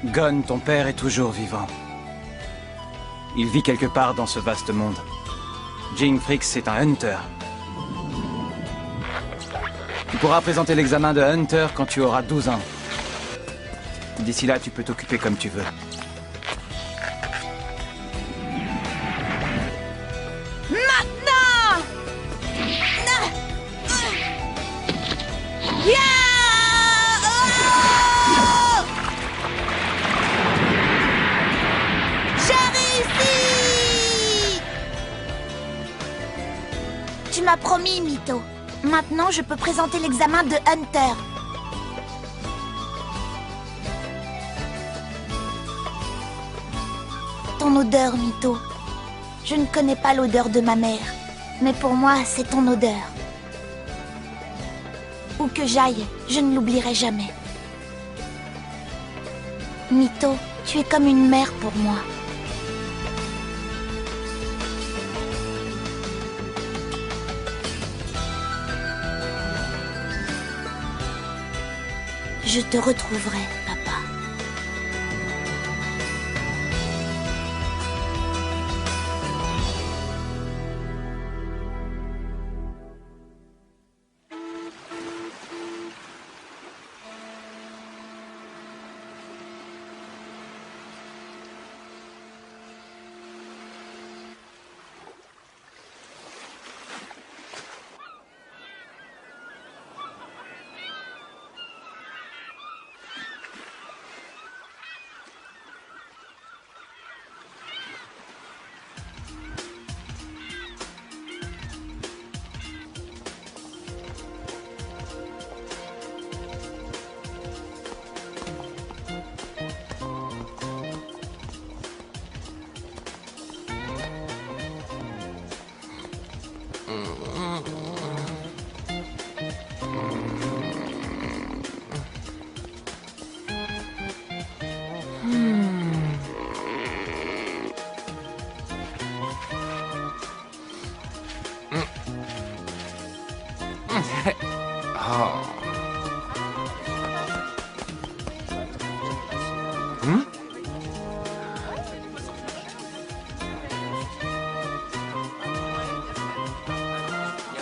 Gon, ton père, est toujours vivant. Il vit quelque part dans ce vaste monde. Jing-Frix est un Hunter. Tu pourras présenter l'examen de Hunter quand tu auras 12 ans. D'ici là, tu peux t'occuper comme tu veux. Maintenant! J'ai réussi! Tu m'as promis, Mytho. Maintenant, je peux présenter l'examen de Hunter. Ton odeur, Mytho. Je ne connais pas l'odeur de ma mère, mais pour moi, c'est ton odeur. Où que j'aille, je ne l'oublierai jamais. Mytho, tu es comme une mère pour moi. Je te retrouverai, papa.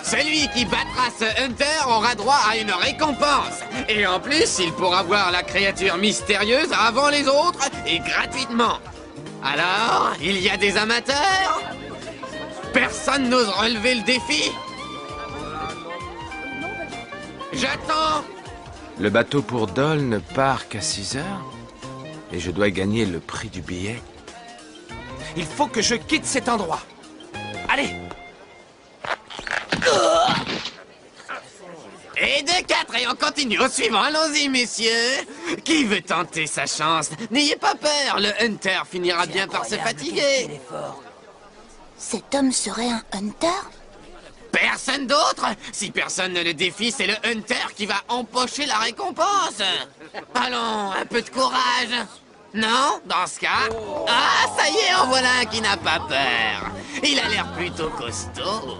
Celui qui battra ce Hunter aura droit à une récompense. Et en plus, il pourra voir la créature mystérieuse avant les autres et gratuitement. Alors, il y a des amateurs? Personne n'ose relever le défi? J'attends. Le bateau pour Dol ne part qu'à 6 heures. Et je dois gagner le prix du billet. Il faut que je quitte cet endroit. Allez! Et de 4, et on continue au suivant. Allons-y, messieurs. Qui veut tenter sa chance? N'ayez pas peur, le Hunter finira bien par se fatiguer. Cet homme serait un Hunter? Personne d'autre? Si personne ne le défie, c'est le Hunter qui va empocher la récompense. Allons, un peu de courage. Non? Dans ce cas... Ah, ça y est, en voilà un qui n'a pas peur. Il a l'air plutôt costaud.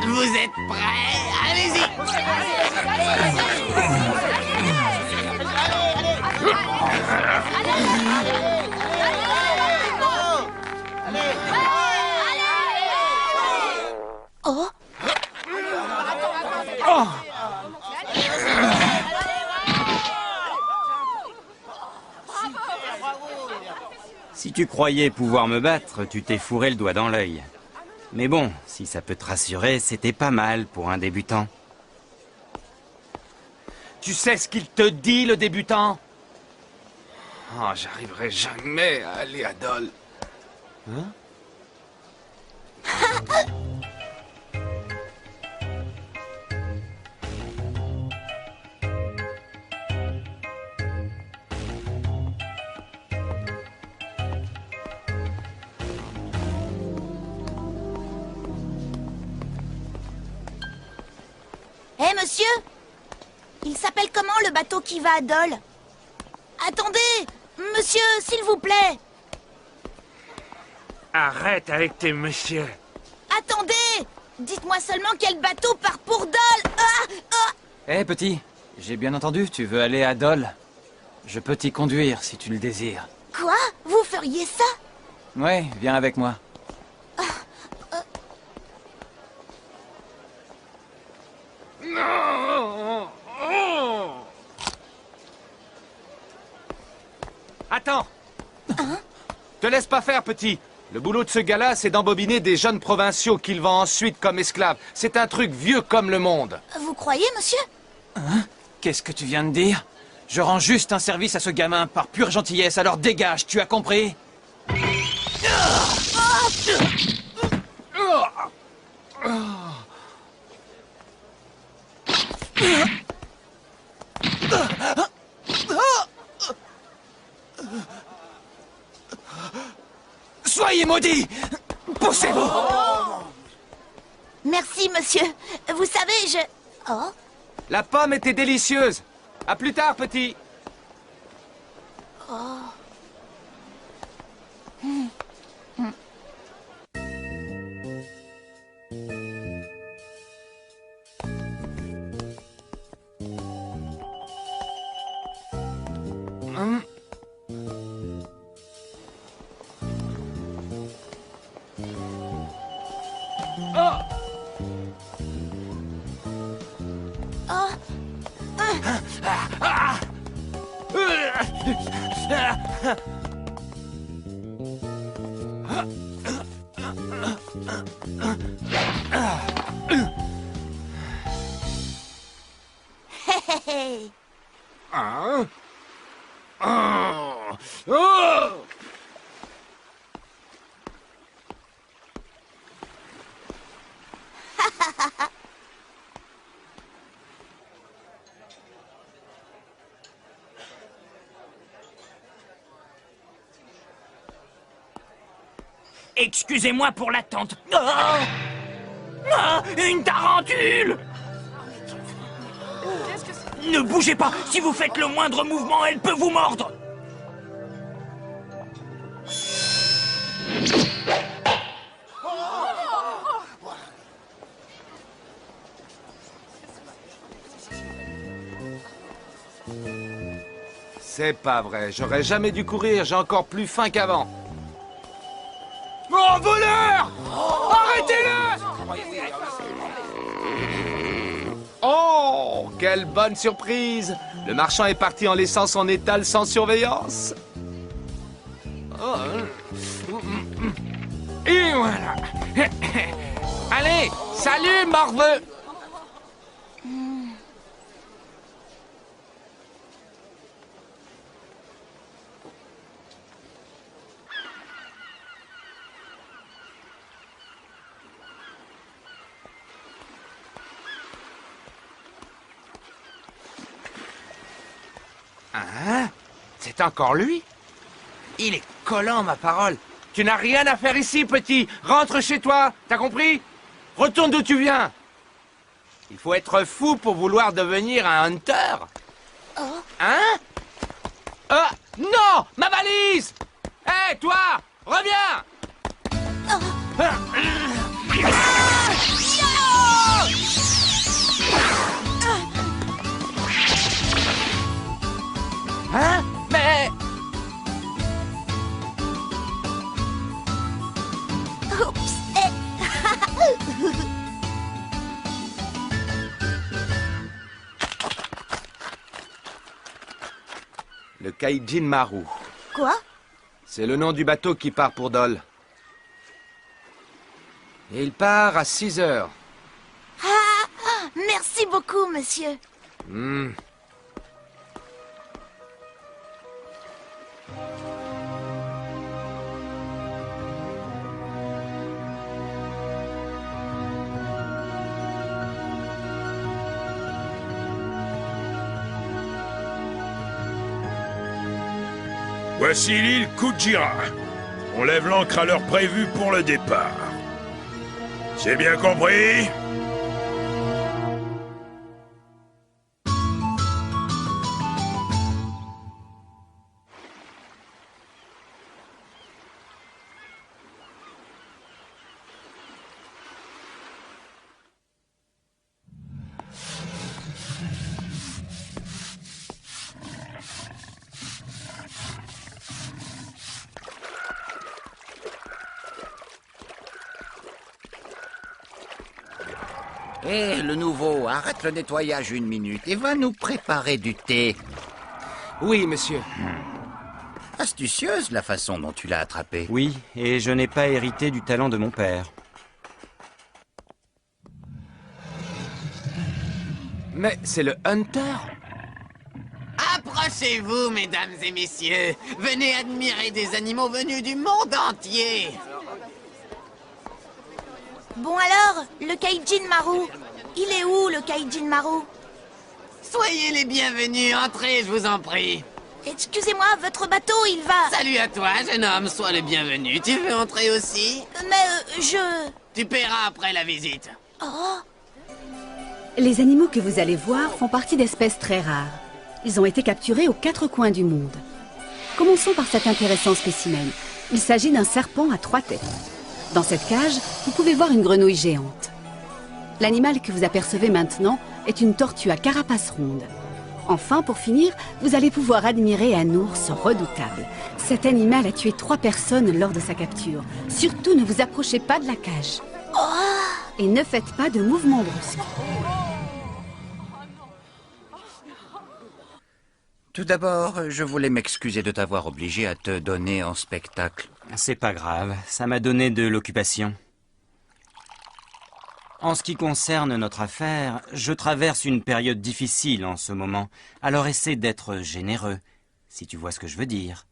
Vous êtes prêts? Allez-y! Oh! Si tu croyais pouvoir me battre, tu t'es fourré le doigt dans l'œil. Mais bon, si ça peut te rassurer, c'était pas mal pour un débutant. Tu sais ce qu'il te dit, le débutant? Oh, j'arriverai jamais à aller à Dol. Hein? Hé, monsieur! Il s'appelle comment le bateau qui va à Dole? Attendez! Monsieur, s'il vous plaît! Arrête avec tes messieurs. Attendez! Dites-moi seulement quel bateau part pour Dole! Hé, petit, j'ai bien entendu, tu veux aller à Dole. Je peux t'y conduire si tu le désires. Quoi? Vous feriez ça? Ouais, viens avec moi. Attends! Te laisse pas faire, petit. Le boulot de ce gars-là, c'est d'embobiner des jeunes provinciaux qu'il vend ensuite comme esclaves. C'est un truc vieux comme le monde. Vous croyez, monsieur? Qu'est-ce que tu viens de dire? Je rends juste un service à ce gamin par pure gentillesse, alors dégage, tu as compris? Soyez maudits! Poussez-vous! Merci, monsieur. Vous savez, je... Oh? La pomme était délicieuse. À plus tard, petit. Hé, hé. Excusez-moi pour l'attente. Une tarentule! Ne bougez pas! Si vous faites le moindre mouvement, elle peut vous mordre! C'est pas vrai. J'aurais jamais dû courir. J'ai encore plus faim qu'avant. Oh, voleur! Arrêtez-le! Oh, quelle bonne surprise! Le marchand est parti en laissant son étal sans surveillance. Oh, Et voilà. Allez, salut, morveux! Hein? C'est encore lui? Il est collant, ma parole. Tu n'as rien à faire ici, petit. Rentre chez toi, t'as compris? Retourne d'où tu viens. Il faut être fou pour vouloir devenir un hunter. Hein? Non! Ma valise! Hé, toi! Reviens! Hein? Mais... Oups. Eh. Le Kaijin Maru. Quoi? C'est le nom du bateau qui part pour Dole. Et il part à 6 heures. Merci beaucoup, monsieur. Voici l'île Kujira. On lève l'ancre à l'heure prévue pour le départ. C'est bien compris? Hé, le nouveau, arrête le nettoyage 1 minute et va nous préparer du thé. Oui, monsieur. Astucieuse la façon dont tu l'as attrapé. Oui, et je n'ai pas hérité du talent de mon père. Mais c'est le Hunter? Approchez-vous, mesdames et messieurs. Venez admirer des animaux venus du monde entier. Bon alors, le Kaijin Maru. Il est où, le Kaijin Maru? Soyez les bienvenus, entrez, je vous en prie. Excusez-moi, votre bateau, il va... Salut à toi, jeune homme, sois le bienvenu. Tu veux entrer aussi? Mais je... Tu paieras après la visite. Oh, Les animaux que vous allez voir font partie d'espèces très rares. Ils ont été capturés aux 4 coins du monde. Commençons par cet intéressant spécimen. Il s'agit d'un serpent à 3 têtes. Dans cette cage, vous pouvez voir une grenouille géante. L'animal que vous apercevez maintenant est une tortue à carapace ronde. Enfin, pour finir, vous allez pouvoir admirer un ours redoutable. Cet animal a tué 3 personnes lors de sa capture. Surtout, ne vous approchez pas de la cage. Et ne faites pas de mouvements brusques. Tout d'abord, je voulais m'excuser de t'avoir obligé à te donner en spectacle. C'est pas grave, ça m'a donné de l'occupation. En ce qui concerne notre affaire, je traverse une période difficile en ce moment. Alors essaie d'être généreux, si tu vois ce que je veux dire.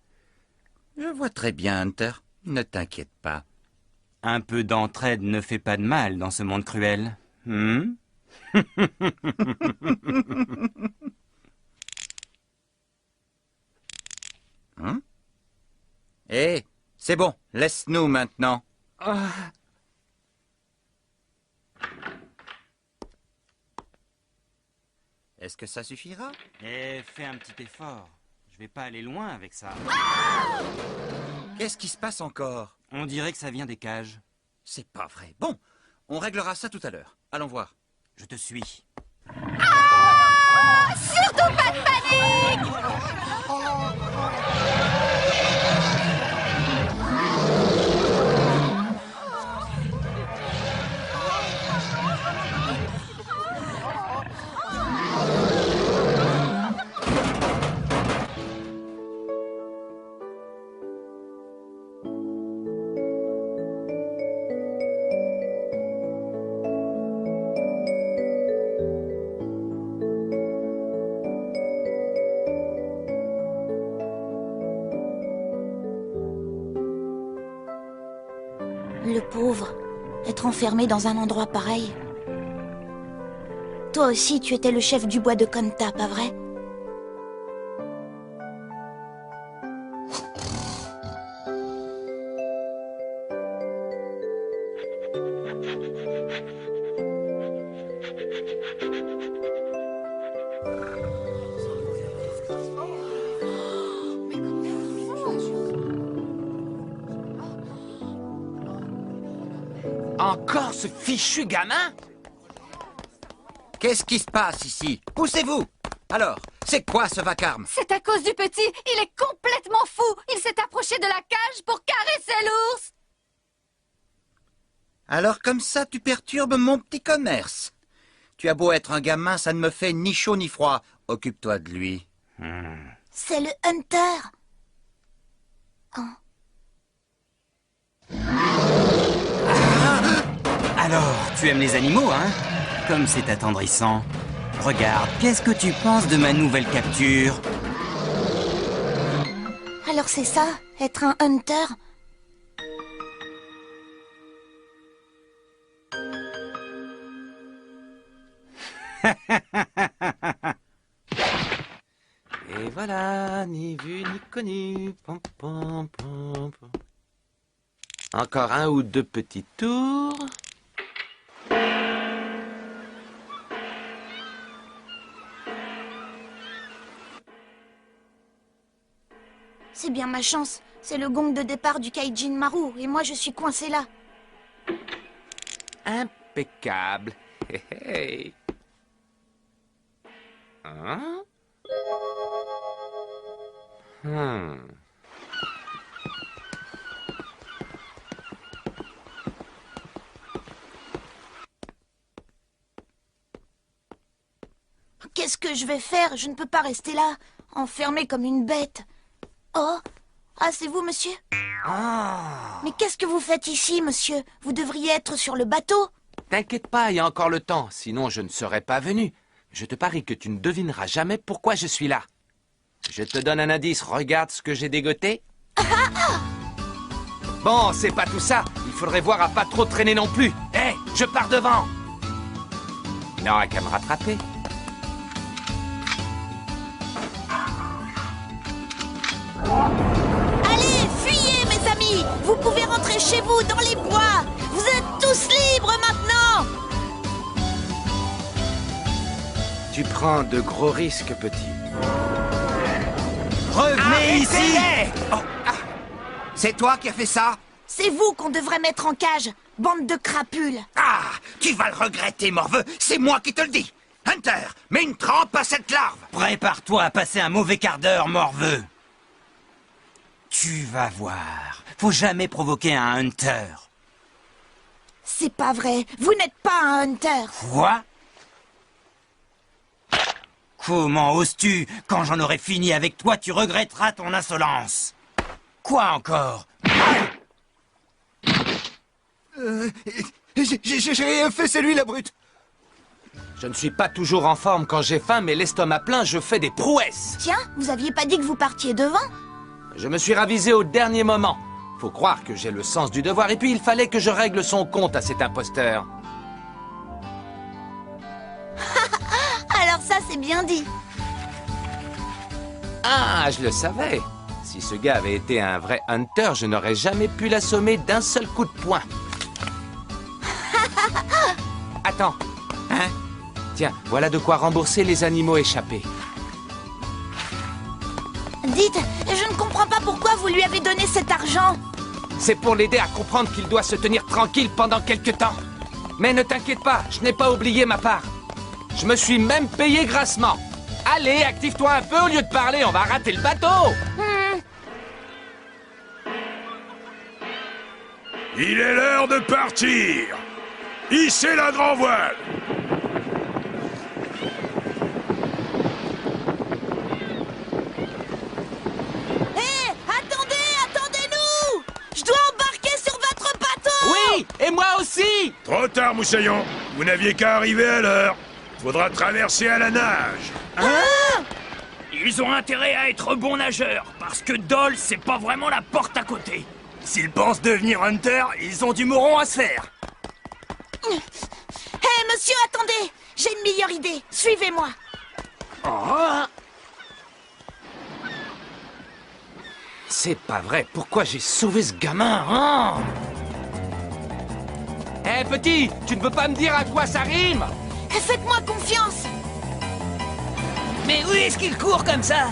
Je vois très bien, Hunter. Ne t'inquiète pas. Un peu d'entraide ne fait pas de mal dans ce monde cruel. Hé, c'est bon, laisse-nous maintenant. Est-ce que ça suffira? Eh, fais un petit effort. Je vais pas aller loin avec ça. Qu'est-ce qui se passe encore? On dirait que ça vient des cages. C'est pas vrai. Bon, on réglera ça tout à l'heure. Allons voir. Je te suis. surtout pas de panique! Le pauvre, être enfermé dans un endroit pareil. Toi aussi, tu étais le chef du bois de Konta, pas vrai? Encore ce fichu gamin? Qu'est-ce qui se passe ici? Poussez-vous! Alors, c'est quoi ce vacarme? C'est à cause du petit. Il est complètement fou. Il s'est approché de la cage pour caresser l'ours. Alors comme ça, tu perturbes mon petit commerce. Tu as beau être un gamin, ça ne me fait ni chaud ni froid. Occupe-toi de lui. C'est le Hunter. Alors, tu aimes les animaux, hein? Comme c'est attendrissant. Regarde, qu'est-ce que tu penses de ma nouvelle capture? Alors c'est ça, être un Hunter? Et voilà, ni vu ni connu. Pom, pom, pom, pom. Encore un ou deux petits tours. C'est bien ma chance. C'est le gong de départ du Kaijin Maru et moi je suis coincé là. Impeccable. Hé, hé. Hein? Qu'est-ce que je vais faire? Je ne peux pas rester là, enfermée comme une bête. Oh! Ah, c'est vous, monsieur? Mais qu'est-ce que vous faites ici, monsieur? Vous devriez être sur le bateau. T'inquiète pas, il y a encore le temps, sinon je ne serais pas venu. Je te parie que tu ne devineras jamais pourquoi je suis là. Je te donne un indice, regarde ce que j'ai dégoté. Bon, c'est pas tout ça. Il faudrait voir à pas trop traîner non plus. Hé, je pars devant. Il n'aura qu'à me rattraper. Allez, fuyez, mes amis! Vous pouvez rentrer chez vous, dans les bois! Vous êtes tous libres maintenant! Tu prends de gros risques, petit. Revenez ici! C'est toi qui as fait ça? C'est vous qu'on devrait mettre en cage, bande de crapules! Ah, tu vas le regretter, morveux. C'est moi qui te le dis. Hunter, mets une trempe à cette larve. Prépare-toi à passer un mauvais quart d'heure, morveux. Tu vas voir. Faut jamais provoquer un Hunter. C'est pas vrai, vous n'êtes pas un Hunter! Quoi? Comment oses-tu? Quand j'en aurai fini avec toi, tu regretteras ton insolence. Quoi encore? J'ai rien fait, c'est lui la brute. Je ne suis pas toujours en forme quand j'ai faim, mais l'estomac plein, je fais des prouesses. Tiens, vous aviez pas dit que vous partiez devant? Je me suis ravisé au dernier moment. Faut croire que j'ai le sens du devoir, et puis il fallait que je règle son compte à cet imposteur. Alors ça, c'est bien dit. Ah, je le savais. Si ce gars avait été un vrai Hunter, je n'aurais jamais pu l'assommer d'un seul coup de poing. Attends. Hein? Tiens, voilà de quoi rembourser les animaux échappés. Dites, je ne comprends pas pourquoi vous lui avez donné cet argent. C'est pour l'aider à comprendre qu'il doit se tenir tranquille pendant quelque temps. Mais ne t'inquiète pas, je n'ai pas oublié ma part. Je me suis même payé grassement. Allez, active-toi un peu au lieu de parler, on va rater le bateau. Il est l'heure de partir. Hissez la grand voile. Hé, attendez-nous! Je dois embarquer sur votre bateau! Oui, et moi aussi. Trop tard, Moussaillon. Vous n'aviez qu'à arriver à l'heure. Faudra traverser à la nage. Ils ont intérêt à être bons nageurs, parce que Dole, c'est pas vraiment la porte à côté. S'ils pensent devenir Hunter, ils ont du moron à se faire. Hé, monsieur, attendez! J'ai une meilleure idée. Suivez-moi. C'est pas vrai, pourquoi j'ai sauvé ce gamin, hein? Hé, petit, tu ne veux pas me dire à quoi ça rime? Faites-moi confiance. Mais où est-ce qu'il court comme ça?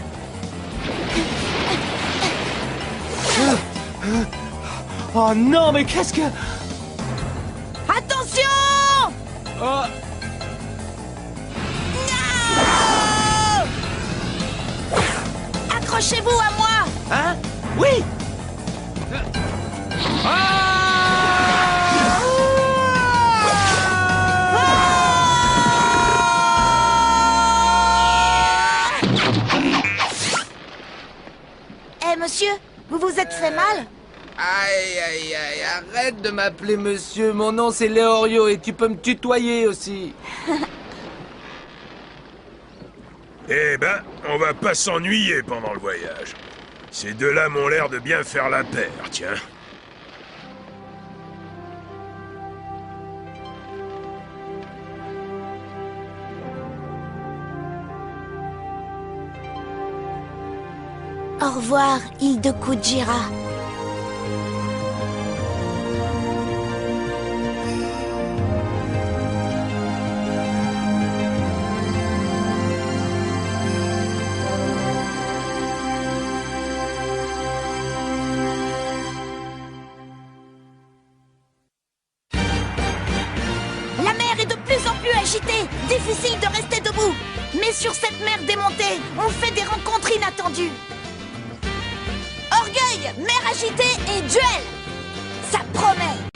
Oh non, mais qu'est-ce que... Attention! Oh, Accrochez-vous à moi! hein? Oui! Hé, monsieur, vous vous êtes fait mal? Aïe, aïe, aïe, arrête de m'appeler monsieur, mon nom c'est Léorio et tu peux me tutoyer aussi. Eh ben, on va pas s'ennuyer pendant le voyage. Ces deux-là m'ont l'air de bien faire la paire, tiens. Au revoir, île de Kujira. La mer est de plus en plus agitée. Difficile de rester debout. Mais sur cette mer démontée, on fait des rencontres inattendues. Orgueil, mer agitée et duel. Ça promet.